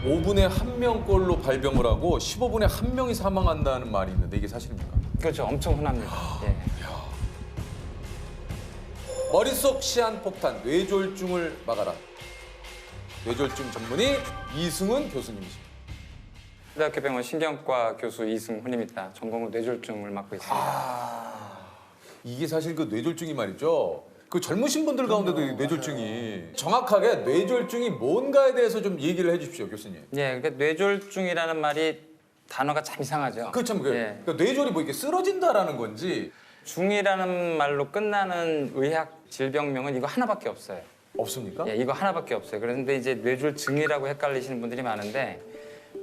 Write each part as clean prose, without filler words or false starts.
5분에 1명꼴로 발병을 하고 15분에 1명이 사망한다는 말이 있는데 이게 사실입니까? 그렇죠. 엄청 흔합니다. 예. 머릿속 시한폭탄, 뇌졸중을 막아라. 뇌졸중 전문의 이승훈 교수님이십니다. 대학교 병원 신경과 교수 이승훈입니다. 전공은 뇌졸중을 맡고 있습니다. 이게 사실 그 뇌졸중이 말이죠. 그 젊으신 분들 가운데도 이 뇌졸중이 정확하게 뇌졸중이 뭔가에 대해서 좀 얘기를 해주십시오, 교수님. 예, 그러니까 뇌졸중이라는 말이 단어가 참 이상하죠. 그렇죠. 예. 그러니까 뇌졸이 뭐 이렇게 쓰러진다라는 건지 중이라는 말로 끝나는 의학 질병명은 이거 하나밖에 없어요. 없습니까? 예, 이거 하나밖에 없어요. 그런데 이제 뇌졸중이라고 헷갈리시는 분들이 많은데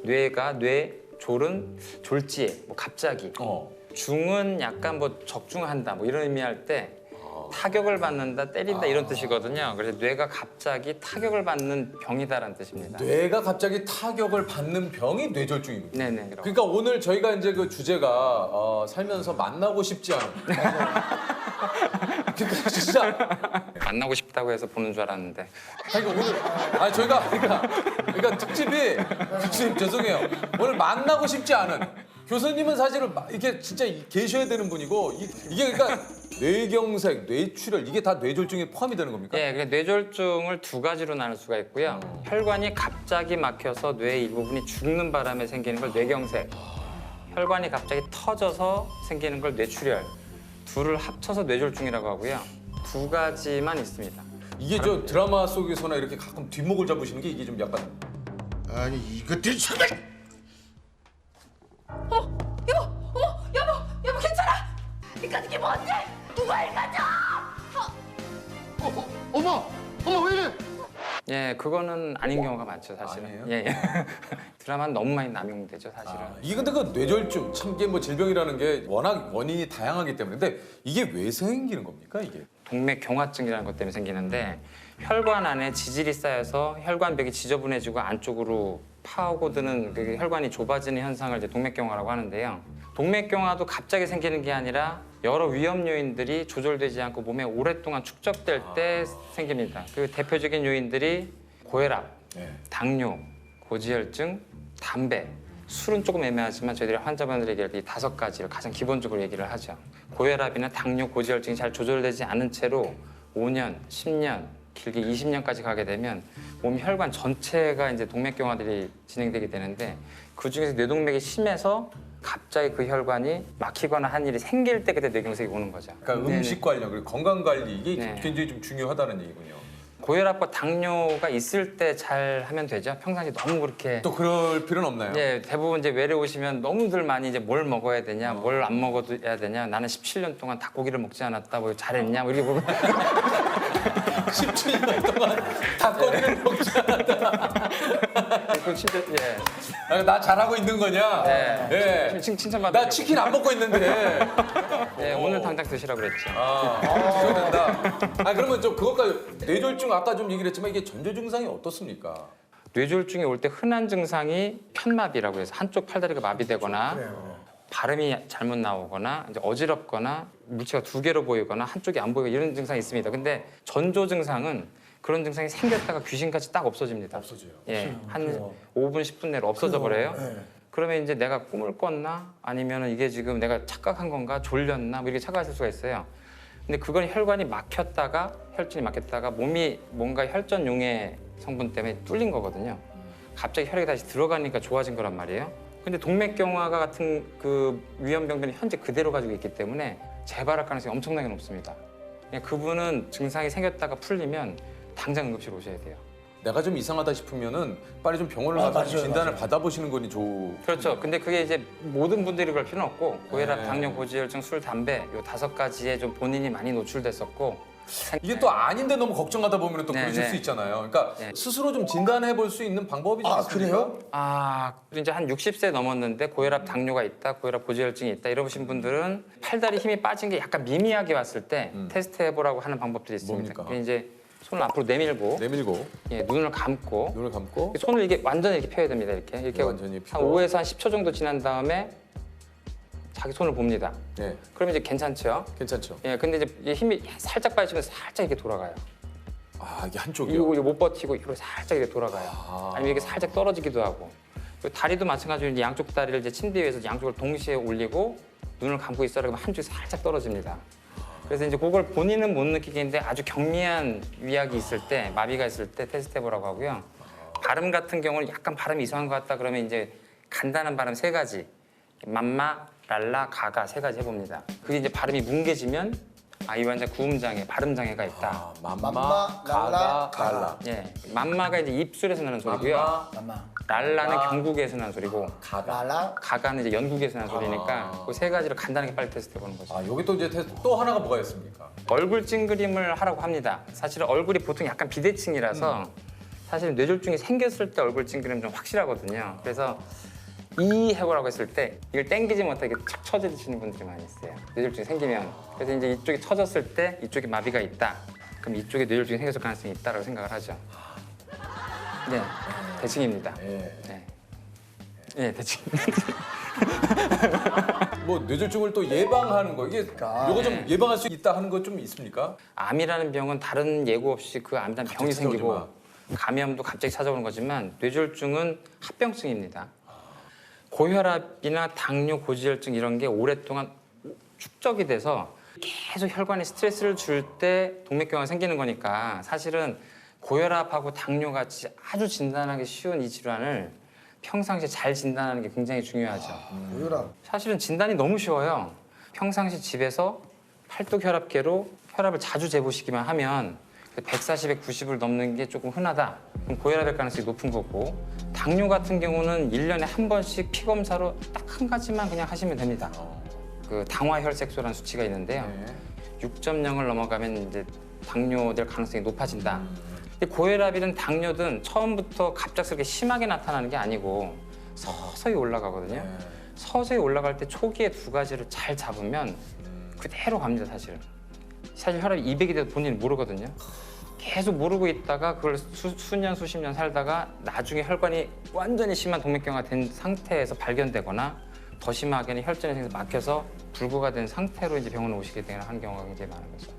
뇌졸은 졸지에, 뭐 갑자기. 중은 약간 뭐 적중한다, 뭐 이런 의미할 때 타격을 받는다, 때린다 이런 뜻이거든요. 그래서 뇌가 갑자기 타격을 받는 병이다라는 뜻입니다. 뇌가 갑자기 타격을 받는 병이 뇌졸중입니다. 네네. 그러니까 오늘 저희가 이제 그 주제가 살면서 만나고 싶지 않은. 그러니까 진짜. 만나고 싶다고 해서 보는 줄 알았는데. 그러니까 오늘 저희가 그러니까 특집이 교수님 죄송해요. 오늘 만나고 싶지 않은 교수님은 사실은 이렇게 진짜 계셔야 되는 분이고 이게 그러니까 뇌경색, 뇌출혈 이게 다 뇌졸중에 포함이 되는 겁니까? 예, 그래서 뇌졸중을 두 가지로 나눌 수가 있고요. 혈관이 갑자기 막혀서 뇌의 일부분이 죽는 바람에 생기는 걸 뇌경색, 혈관이 갑자기 터져서 생기는 걸 뇌출혈, 둘을 합쳐서 뇌졸중이라고 하고요. 두 가지만 있습니다. 이게 저 드라마 속에서나 이렇게 가끔 뒷목을 잡으시는 게 이게 좀 약간 아니 이것들이 정말 여보 괜찮아? 이까지 게 뭔데? 누가 이까져? 어머 왜 이래? 예, 그거는 아닌 경우가 많죠, 사실은. 아니에요? 예, 예. 드라마는 너무 많이 남용되죠, 사실은. 이게 근데 그 뇌졸중 참 이게 뭐 질병이라는 게 워낙 원인이 다양하기 때문에 근데 이게 왜 생기는 겁니까 이게? 동맥경화증이라는 것 때문에 생기는데 혈관 안에 지질이 쌓여서 혈관벽이 지저분해지고 안쪽으로 파고드는 그 혈관이 좁아지는 현상을 이제 동맥경화라고 하는데요. 동맥경화도 갑자기 생기는 게 아니라 여러 위험 요인들이 조절되지 않고 몸에 오랫동안 축적될 때 생깁니다. 그 대표적인 요인들이 고혈압, 네. 당뇨, 고지혈증, 담배, 술은 조금 애매하지만 저희들이 환자분들에게 이 5가지를 가장 기본적으로 얘기를 하죠. 고혈압이나 당뇨, 고지혈증이 잘 조절되지 않은 채로 5년, 10년, 길게 20년까지 가게 되면 몸 혈관 전체가 이제 동맥경화들이 진행되게 되는데 그 중에서 뇌동맥이 심해서 갑자기 그 혈관이 막히거나 한 일이 생길 때 그때 뇌경색이 오는 거죠. 그러니까 네네. 음식 관련 그리고 건강 관리 이게 네. 굉장히 좀 중요하다는 얘기군요. 고혈압과 당뇨가 있을 때 잘 하면 되죠. 평상시 너무 그렇게 또 그럴 필요는 없나요? 네, 대부분 이제 외래 오시면 너무들 많이 이제 뭘 먹어야 되냐, 뭘 안 먹어도 해야 되냐, 나는 17년 동안 닭고기를 먹지 않았다, 뭐 잘했냐, 뭐 이렇게 보면 17년 동안 닭고기를 먹지 않았다. 그 진짜 나 잘하고 있는 거냐? 네. 예. 칭찬받아. 나 치킨 안 먹고 있는데. 네, 오늘 당장 드시라고 그랬죠. 그거 된다. 그러면 좀 그것까지 뇌졸중 아까 좀 얘기를 했지만 이게 전조 증상이 어떻습니까? 뇌졸중이 올 때 흔한 증상이 편마비라고 해서 한쪽 팔다리가 마비되거나 발음이 잘못 나오거나 이제 어지럽거나 물체가 두 개로 보이거나 한쪽이 안 보이고 이런 증상이 있습니다. 근데 전조 증상은 그런 증상이 생겼다가 귀신같이 딱 없어집니다. 없어져요. 예, 한 5분, 10분 내로 없어져 버려요. 그러면 이제 내가 꿈을 꿨나? 아니면 이게 지금 내가 착각한 건가? 졸렸나? 뭐 이렇게 착각하실 수가 있어요. 근데 그건 혈관이 막혔다가 혈전이 막혔다가 몸이 뭔가 혈전 용해 성분 때문에 뚫린 거거든요. 갑자기 혈액이 다시 들어가니까 좋아진 거란 말이에요. 근데 동맥경화가 같은 그 위험병들은 현재 그대로 가지고 있기 때문에 재발할 가능성이 엄청나게 높습니다. 그냥 그분은 증상이 생겼다가 풀리면 당장 응급실 오셔야 돼요. 내가 좀 이상하다 싶으면은 빨리 좀 병원을 가서 맞아요, 진단을 맞아요. 받아보시는 거니 좋. 그렇죠. 근데 그게 이제 모든 분들이 그럴 필요는 없고 고혈압, 네. 당뇨, 고지혈증, 술, 담배 요 5가지에 좀 본인이 많이 노출됐었고 이게 또 아닌데 너무 걱정하다 보면 또 네, 그러실 네. 수 있잖아요. 그러니까 네. 스스로 좀 진단해 볼 수 있는 방법이 좀 있습니까? 그래요? 이제 한 60세 넘었는데 고혈압, 당뇨가 있다, 고혈압, 고지혈증이 있다 이러신 분들은 팔다리 힘이 빠진 게 약간 미미하게 왔을 때 테스트 해보라고 하는 방법들이 있습니다. 뭡니까? 그게 이제 손을 앞으로 내밀고 내밀고 예, 눈을 감고 눈을 감고 손을 이렇게 완전히 이렇게 펴야 됩니다. 이렇게 완전히 한 펴고. 5에서 한 10초 정도 지난 다음에 자기 손을 봅니다. 네, 그러면 이제 괜찮죠? 괜찮죠. 예, 근데 이제 이 힘이 살짝 빠지면 살짝 이렇게 돌아가요. 아, 이게 한쪽이요? 이거 못 버티고 이렇게 살짝 이렇게 돌아가요. 아니면 이렇게 살짝 떨어지기도 하고. 그리고 다리도 마찬가지로 이제 양쪽 다리를 이제 침대 위에서 양쪽을 동시에 올리고 눈을 감고 있어라 그러면 한쪽이 살짝 떨어집니다. 그래서 이제 그걸 본인은 못 느끼겠는데 아주 경미한 위약이 있을 때, 마비가 있을 때 테스트 해보라고 하고요. 발음 같은 경우는 약간 발음이 이상한 것 같다 그러면 이제 간단한 발음 3가지. 맘마, 랄라, 가가 3가지 해봅니다. 그게 이제 발음이 뭉개지면 이 환자 구음장애, 발음장애가 있다. 맘마, 가가, 랄라. 예, 맘마가 이제 입술에서 나는 소리고요. 랄라는 경국에서 나는 소리고 랄라. 가가는 이제 연국에서 나는 소리니까 그 3가지를 간단하게 빨리 테스트 해보는 거죠. 아, 여기 또 이제 테스트 또 하나가 뭐가 있습니까? 얼굴 찡그림을 하라고 합니다. 사실은 얼굴이 보통 약간 비대칭이라서 사실 뇌졸중이 생겼을 때 얼굴 찡그림은 좀 확실하거든요. 그래서 이 해보라고 했을 때 이걸 땡기지 못하게 척 쳐지시는 분들이 많이 있어요. 뇌졸중이 생기면. 그래서 이제 이쪽이 쳐졌을 때 이쪽에 마비가 있다. 그럼 이쪽에 뇌졸중이 생겼을 가능성이 있다라고 생각을 하죠. 네, 대칭입니다. 네, 네 대칭. 뭐 뇌졸중을 또 예방하는 거 이게 이거 좀 예방할 수 있다 하는 거 좀 있습니까? 암이라는 병은 다른 예고 없이 그 암이라는 병이 생기고 감염도 갑자기 찾아오는 거지만 뇌졸중은 합병증입니다. 고혈압이나 당뇨, 고지혈증 이런 게 오랫동안 축적이 돼서 계속 혈관에 스트레스를 줄 때 동맥경화가 생기는 거니까 사실은 고혈압하고 당뇨 같이 아주 진단하기 쉬운 이 질환을 평상시에 잘 진단하는 게 굉장히 중요하죠. 고혈압. 사실은 진단이 너무 쉬워요. 평상시 집에서 팔뚝혈압계로 혈압을 자주 재보시기만 하면 140에 90을 넘는 게 조금 흔하다. 그럼 고혈압일 가능성이 높은 거고 당뇨 같은 경우는 1년에 한 번씩 피검사로 딱 한 가지만 그냥 하시면 됩니다. 그 당화혈색소라는 수치가 있는데요. 6.0을 넘어가면 이제 당뇨될 가능성이 높아진다. 근데 고혈압이든 당뇨든 처음부터 갑작스럽게 심하게 나타나는 게 아니고 서서히 올라가거든요. 서서히 올라갈 때 초기에 2가지를 잘 잡으면 그대로 갑니다, 사실. 사실 혈압이 200이 돼도 본인은 모르거든요. 계속 모르고 있다가 그걸 수년, 수십 년 살다가 나중에 혈관이 완전히 심한 동맥경화 된 상태에서 발견되거나 더 심하게는 혈전이 생겨서 막혀서 불구가 된 상태로 이제 병원에 오시게 되는 경우가 굉장히 많은 거죠.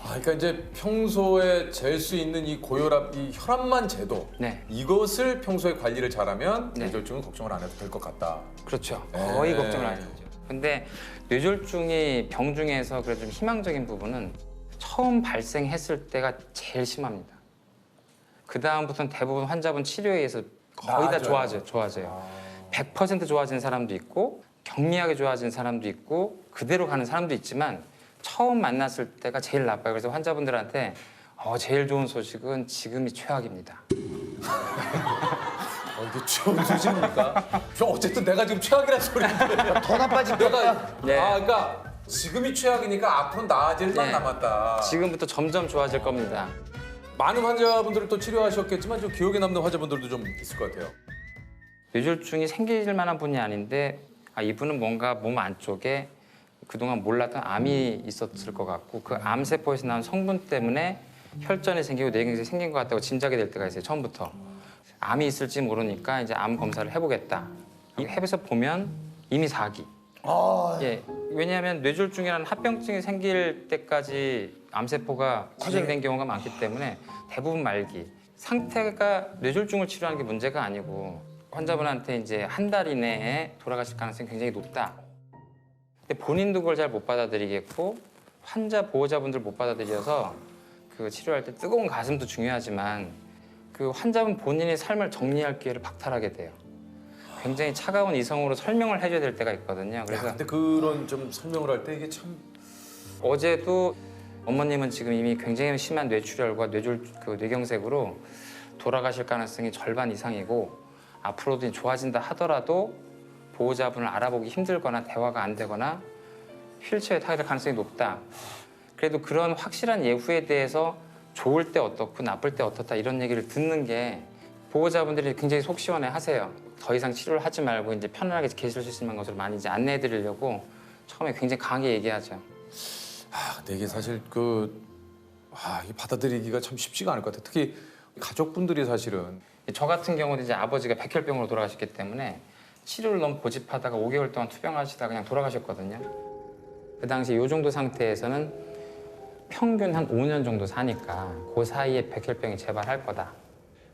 그러니까 이제 평소에 잴 수 있는 이 고혈압, 이 혈압만 재도 네. 이것을 평소에 관리를 잘하면 네. 뇌졸중은 걱정을 안 해도 될 것 같다. 그렇죠. 거의 네. 걱정을 안 해요. 근데 뇌졸중이 병 중에서 그래도 좀 희망적인 부분은 처음 발생했을 때가 제일 심합니다. 그 다음부터는 대부분 환자분 치료에 의해서 거의 다 좋아져요. 100% 좋아지는 사람도 있고 경미하게 좋아지는 사람도 있고 그대로 가는 사람도 있지만 처음 만났을 때가 제일 나빠요. 그래서 환자분들한테 제일 좋은 소식은 지금이 최악입니다. 이게 좋은 소식입니까? 어쨌든 내가 지금 최악이라는 소리인데 더 나빠질 거야. 네. 그러니까 지금이 최악이니까 앞으로 나아질 만 네. 남았다. 지금부터 점점 좋아질 겁니다. 많은 환자분들을 또 치료하셨겠지만 좀 기억에 남는 환자분들도 좀 있을 것 같아요. 뇌졸중이 생길 만한 분이 아닌데 이분은 뭔가 몸 안쪽에 그동안 몰랐던 암이 있었을 것 같고 그 암세포에서 나온 성분 때문에 혈전이 생기고 뇌경색이 생긴 것 같다고 짐작이 될 때가 있어요. 처음부터. 암이 있을지 모르니까 이제 암 검사를 해보겠다. 해서 보면 이미 4기. 예, 왜냐하면 뇌졸중이라는 합병증이 생길 때까지 암세포가 진행된 경우가 많기 때문에 대부분 말기. 상태가 뇌졸중을 치료하는 게 문제가 아니고 환자분한테 이제 한 달 이내에 돌아가실 가능성이 굉장히 높다. 근데 본인도 그걸 잘 못 받아들이겠고 환자 보호자분들 못 받아들여서 그 치료할 때 뜨거운 가슴도 중요하지만 그 환자분 본인의 삶을 정리할 기회를 박탈하게 돼요. 굉장히 차가운 이성으로 설명을 해줘야 될 때가 있거든요. 그래서 근데 그런 좀 설명을 할 때 이게 참 어제도 어머님은 지금 이미 굉장히 심한 뇌출혈과 뇌경색으로 돌아가실 가능성이 절반 이상이고 앞으로도 좋아진다 하더라도 보호자분을 알아보기 힘들거나 대화가 안 되거나 휠체어에 타게 될 가능성이 높다. 그래도 그런 확실한 예후에 대해서 좋을 때 어떻고 나쁠 때 어떻다 이런 얘기를 듣는 게 보호자분들이 굉장히 속 시원해 하세요. 더 이상 치료를 하지 말고 이제 편안하게 계실 수 있는 것을 많이 이제 안내해 드리려고 처음에 굉장히 강하게 얘기하죠. 근데 이게 사실 이 받아들이기가 참 쉽지가 않을 것 같아요. 특히 가족분들이 사실은 저 같은 경우도 이제 아버지가 백혈병으로 돌아가셨기 때문에 치료를 너무 고집하다가 5개월 동안 투병하시다가 그냥 돌아가셨거든요. 그 당시 이 정도 상태에서는 평균 한 5년 정도 사니까 그 사이에 백혈병이 재발할 거다.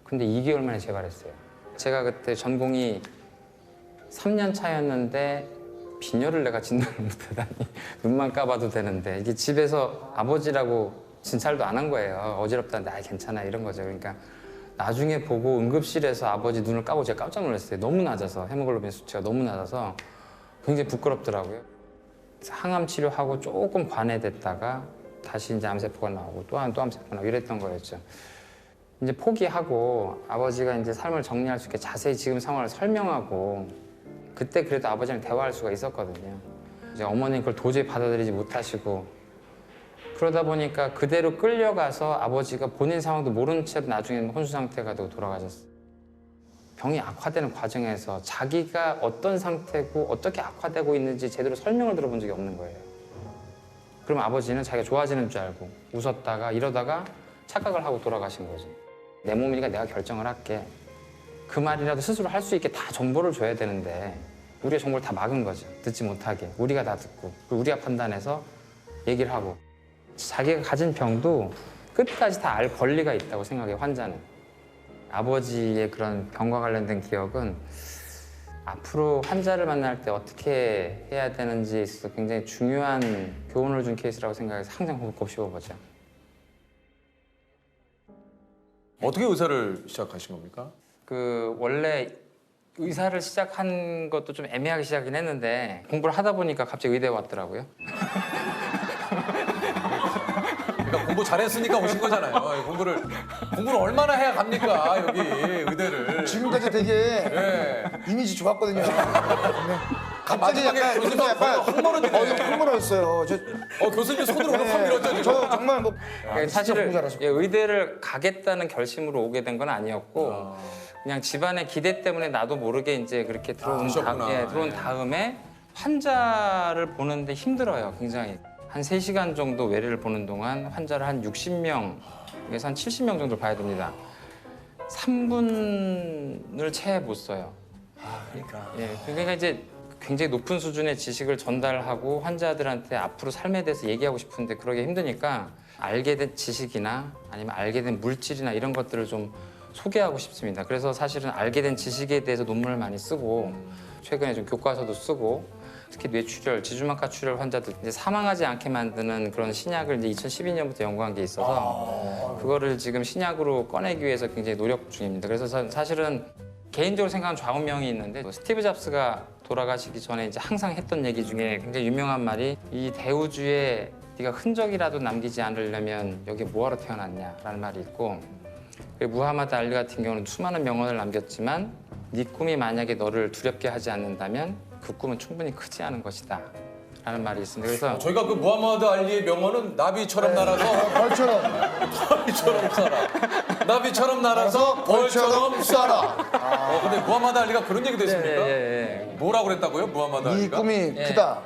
근데 2개월 만에 재발했어요. 제가 그때 전공이 3년 차였는데 빈혈을 내가 진단을 못하다니 눈만 까봐도 되는데 이게 집에서 아버지라고 진찰도 안 한 거예요. 어지럽다는데 아 괜찮아 이런 거죠. 그러니까 나중에 보고 응급실에서 아버지 눈을 까고 제가 깜짝 놀랐어요. 너무 낮아서 헤모글로빈 수치가 너무 낮아서 굉장히 부끄럽더라고요. 항암 치료하고 조금 관해됐다가 다시 이제 암세포가 나오고 또 암세포가 나오고 이랬던 거였죠. 이제 포기하고 아버지가 이제 삶을 정리할 수 있게 자세히 지금 상황을 설명하고 그때 그래도 아버지랑 대화할 수가 있었거든요. 이제 어머니는 그걸 도저히 받아들이지 못하시고 그러다 보니까 그대로 끌려가서 아버지가 본인 상황도 모른 채로 나중에 혼수 상태가 되고 돌아가셨어요. 병이 악화되는 과정에서 자기가 어떤 상태고 어떻게 악화되고 있는지 제대로 설명을 들어본 적이 없는 거예요. 그럼 아버지는 자기가 좋아지는 줄 알고 웃었다가 이러다가 착각을 하고 돌아가신 거지. 내 몸이니까 내가 결정을 할게. 그 말이라도 스스로 할 수 있게 다 정보를 줘야 되는데 우리가 정보를 다 막은 거죠. 듣지 못하게. 우리가 다 듣고 그리고 우리가 판단해서 얘기를 하고 자기가 가진 병도 끝까지 다 알 권리가 있다고 생각해요. 환자는. 아버지의 그런 병과 관련된 기억은 앞으로 환자를 만날 때 어떻게 해야 되는지에 있어서 굉장히 중요한 교훈을 준 케이스라고 생각해서 항상 곱씹어보죠. 어떻게 의사를 시작하신 겁니까? 그 원래 의사를 시작한 것도 좀 애매하게 시작이긴 했는데 공부를 하다 보니까 갑자기 의대에 왔더라고요. 그러니까 공부 잘했으니까 오신 거잖아요. 공부를 얼마나 해야 갑니까 여기 의대를. 지금까지 되게 예. 이미지 좋았거든요. 네. 갑자기 마지막에 약간 교수님 약간 헛멀어지네. 흥분했어요. 교수님 손으로 오늘 확 밀었죠 지금. 저 정말 뭐 사실은 진짜 공부 잘하셨고. 예, 의대를 가겠다는 결심으로 오게 된 건 아니었고 그냥 집안의 기대 때문에 나도 모르게 이제 그렇게 그러셨구나. 들어온 다음에 환자를 보는데 힘들어요, 굉장히. 한 3시간 정도 외래를 보는 동안 환자를 한 60명에서 한 70명 정도 봐야 됩니다. 3분을 채 못 써요. 예, 그러니까 이제 굉장히 높은 수준의 지식을 전달하고 환자들한테 앞으로 삶에 대해서 얘기하고 싶은데 그러기 힘드니까 알게 된 지식이나 아니면 알게 된 물질이나 이런 것들을 좀 소개하고 싶습니다. 그래서 사실은 알게 된 지식에 대해서 논문을 많이 쓰고 최근에 좀 교과서도 쓰고 특히 뇌출혈, 지주막하 출혈 환자들 이제 사망하지 않게 만드는 그런 신약을 이제 2012년부터 연구한 게 있어서 그거를 지금 신약으로 꺼내기 위해서 굉장히 노력 중입니다. 그래서 사실은 개인적으로 생각하는 좌우명이 있는데 스티브 잡스가 돌아가시기 전에 이제 항상 했던 얘기 중에 굉장히 유명한 말이 이 대우주에 네가 흔적이라도 남기지 않으려면 여기 뭐하러 태어났냐라는 말이 있고 그리고 무하마드 알리 같은 경우는 수많은 명언을 남겼지만 네 꿈이 만약에 너를 두렵게 하지 않는다면 그 꿈은 충분히 크지 않은 것이다 라는 말이 있습니다. 그래서 저희가 그 무하마드 알리의 명언은 나비처럼 날아서 벌처럼 벌처럼 살아. 나비처럼 날아서 벌처럼 살아. 근데 무하마드 알리가 그런 얘기도 했습니까? 예. 뭐라고 그랬다고요? 무하마드 이 알리가? 꿈이 크다.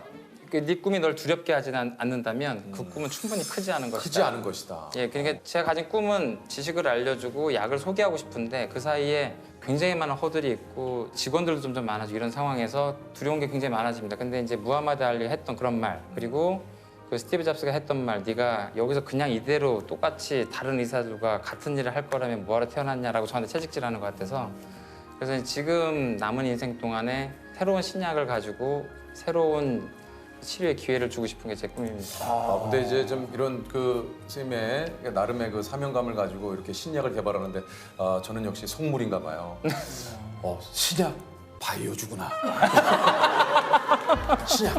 네 꿈이 널 두렵게 하지 않는다면 그 꿈은 충분히 크지 않은 것이다. 크지 않은 것이다. 예, 그러니까 제가 가진 꿈은 지식을 알려주고 약을 소개하고 싶은데 그 사이에 굉장히 많은 허들이 있고 직원들도 점점 많아지고 이런 상황에서 두려운 게 굉장히 많아집니다. 근데 이제 무하마드 알리가 했던 그런 말 그리고 그 스티브 잡스가 했던 말 네가 여기서 그냥 이대로 똑같이 다른 의사들과 같은 일을 할 거라면 뭐하러 태어났냐라고 저한테 채찍질하는 것 같아서 그래서 지금 남은 인생 동안에 새로운 신약을 가지고 새로운 치료의 기회를 주고 싶은 게 제 꿈입니다. 근데 이제 좀 이런 그 선생님의 나름의 그 사명감을 가지고 이렇게 신약을 개발하는데 저는 역시 속물인가 봐요. 신약 바이오주구나. 신약.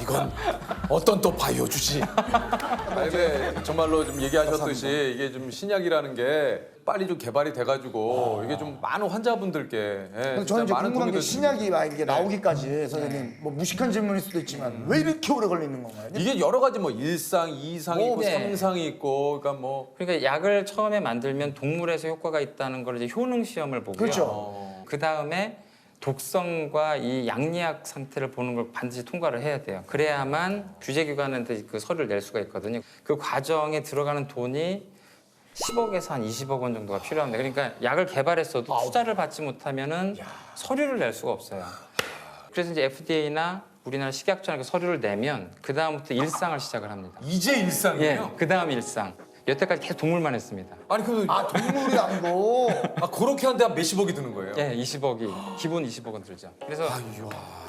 이건 어떤 또 바이오주지. 근데 정말로 좀 얘기하셨듯이 이게 좀 신약이라는 게 빨리 좀 개발이 돼가지고 이게 좀 많은 환자분들께 근데 저는 이제 궁금한 게 신약이 막 이게 나오기까지 선생님 뭐 무식한 질문일 수도 있지만 왜 이렇게 오래 걸리는 건가요? 이게 여러 가지 뭐 1상, 2상이 있고 네. 3상이 있고 그러니까 뭐 그러니까 약을 처음에 만들면 동물에서 효과가 있다는 걸 이제 효능 시험을 보고요. 그렇죠. 그 다음에 독성과 이 양리학 상태를 보는 걸 반드시 통과를 해야 돼요. 그래야만 규제기관한테 그 서류를 낼 수가 있거든요. 그 과정에 들어가는 돈이 10억에서 한 20억 원 정도가 필요합니다. 그러니까 약을 개발했어도 투자를 받지 못하면은 서류를 낼 수가 없어요. 그래서 이제 FDA나 우리나라 식약처에 서류를 내면 그 다음부터 일상을 시작을 합니다. 이제 예, 일상이에요? 그 다음 일상. 여태까지 계속 동물만 했습니다. 아니 그럼 아 동물이 아니고 그렇게 하는데 한 몇십억이 드는 거예요? 예, 20억이 기본 20억은 들죠. 그래서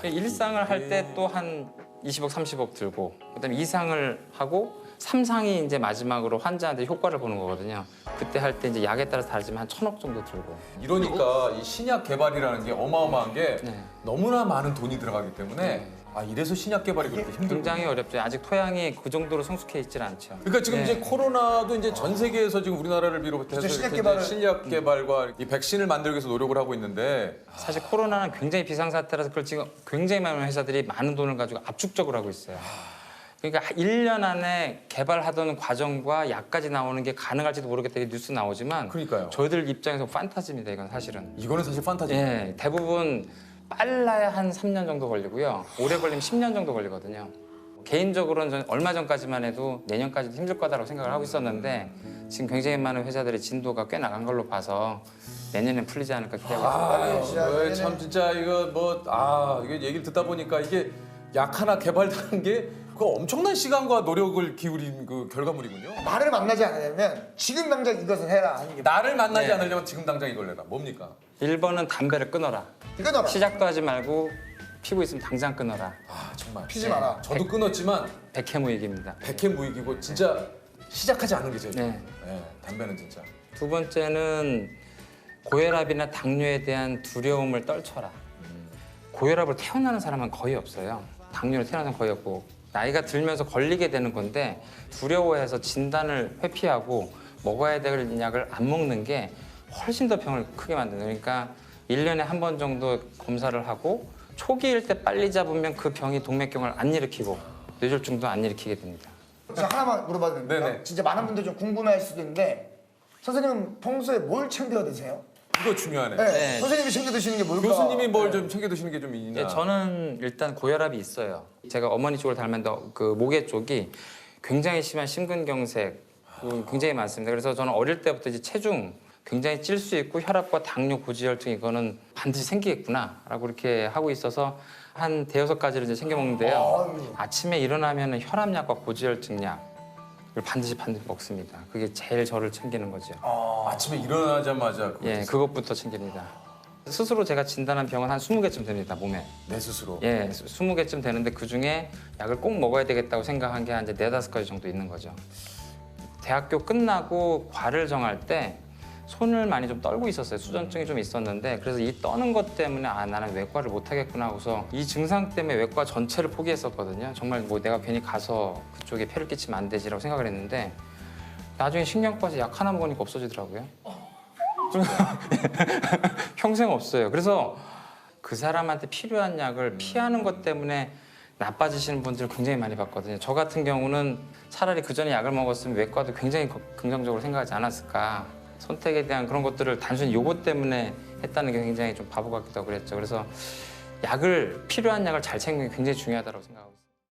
일상을 할 때 또 한 20억, 30억 들고 그다음에 이상을 하고 3상이 이제 마지막으로 환자한테 효과를 보는 거거든요. 그때 할 때 이제 약에 따라서 다르지만 한 1,000억 정도 들고. 이러니까 이 신약 개발이라는 게 어마어마한 게 네. 너무나 많은 돈이 들어가기 때문에 이래서 신약 개발이 그렇게 힘들고. 굉장히 어렵죠. 아직 토양이 그 정도로 성숙해 있질 않죠. 그러니까 지금 네. 이제 코로나도 이제 전 세계에서 지금 우리나라를 비롯해서 그렇죠, 신약 이렇게 이제 개발을- 신약 개발과 이 백신을 만들기 위해서 노력을 하고 있는데 사실 코로나는 굉장히 비상사태라서 그걸 지금 굉장히 많은 회사들이 많은 돈을 가지고 압축적으로 하고 있어요. 그러니까 1년 안에 개발하던 과정과 약까지 나오는 게 가능할지도 모르겠다 이게 뉴스 나오지만 그러니까요. 저희들 입장에서 판타지입니다. 이건 사실은. 이거는 사실 판타지. 예, 대부분 빨라야 한 3년 정도 걸리고요. 오래 걸리면 10년 정도 걸리거든요. 개인적으로는 저는 얼마 전까지만 해도 내년까지도 힘들 거다라고 생각을 하고 있었는데 지금 굉장히 많은 회사들이 진도가 꽤 나간 걸로 봐서 내년엔 풀리지 않을까 기대하고 있습니다. 참 진짜 이거 이게 얘기를 듣다 보니까 이게 약 하나 개발하는 게 그 엄청난 시간과 노력을 기울인 그 결과물이군요. 나를 만나지 않으려면 지금 당장 이것을 해라 하는 게 나를 만나지 네. 않으려면 지금 당장 이걸 내라. 뭡니까? 1번은 담배를 끊어라. 이거잖아. 시작도 하지 말고 피고 있으면 당장 끊어라. 정말. 피지 마라. 저도 끊었지만 백해무익입니다. 백해무익이고 진짜 시작하지 않은 게 제일 좋아요. 네. 네, 담배는 진짜. 두 번째는 고혈압이나 당뇨에 대한 두려움을 떨쳐라. 고혈압으로 태어나는 사람은 거의 없어요. 당뇨로 태어나는 사람은 거의 없고 나이가 들면서 걸리게 되는 건데 두려워해서 진단을 회피하고 먹어야 될 약을 안 먹는 게 훨씬 더 병을 크게 만드는 거예요. 그러니까 1년에 한 번 정도 검사를 하고 초기일 때 빨리 잡으면 그 병이 동맥경화를 안 일으키고 뇌졸중도 안 일으키게 됩니다. 저 하나만 물어봐도 됩니까? 네네. 진짜 많은 분들이 좀 궁금해할 수도 있는데 선생님은 평소에 뭘 챙겨 드세요? 이거 중요하네. 네. 네. 선생님이 챙겨 드시는 게 뭘까? 교수님이 뭘 좀 챙겨 드시는 게 좀 있나? 예, 저는 일단 고혈압이 있어요. 제가 어머니 쪽을 닮았는데 그 목에 쪽이 굉장히 심한 심근경색 굉장히 많습니다. 그래서 저는 어릴 때부터 이제 체중 굉장히 찔 수 있고 혈압과 당뇨, 고지혈증 이거는 반드시 생기겠구나라고 이렇게 하고 있어서 한 대여섯 가지를 이제 챙겨 먹는데요. 아유. 아침에 일어나면 혈압약과 고지혈증약을 반드시 먹습니다. 그게 제일 저를 챙기는 거죠. 아침에 일어나자마자 그거 예, 드세요? 그것부터 챙깁니다. 스스로 제가 진단한 병은 한 20개쯤 됩니다, 몸에. 내 스스로. 예, 20개쯤 되는데 그중에 약을 꼭 먹어야 되겠다고 생각한 게 한 이제 4-5가지 정도 있는 거죠. 대학교 끝나고 과를 정할 때 손을 많이 좀 떨고 있었어요. 수전증이 좀 있었는데 그래서 이 떠는 것 때문에 나는 외과를 못 하겠구나 하고서 이 증상 때문에 외과 전체를 포기했었거든요. 정말 뭐 내가 괜히 가서 그쪽에 폐를 끼치면 안 되지라고 생각을 했는데 나중에 신경과에서 약 하나 먹으니까 없어지더라고요. 평생 없어요. 그래서 그 사람한테 필요한 약을 피하는 것 때문에 나빠지시는 분들 굉장히 많이 봤거든요. 저 같은 경우는 차라리 그 전에 약을 먹었으면 외과도 굉장히 긍정적으로 생각하지 않았을까. 선택에 대한 그런 것들을 단순히 요거 때문에 했다는 게 굉장히 좀 바보 같기도 하고 그랬죠. 그래서 필요한 약을 잘 챙기는 게 굉장히 중요하다고 생각하고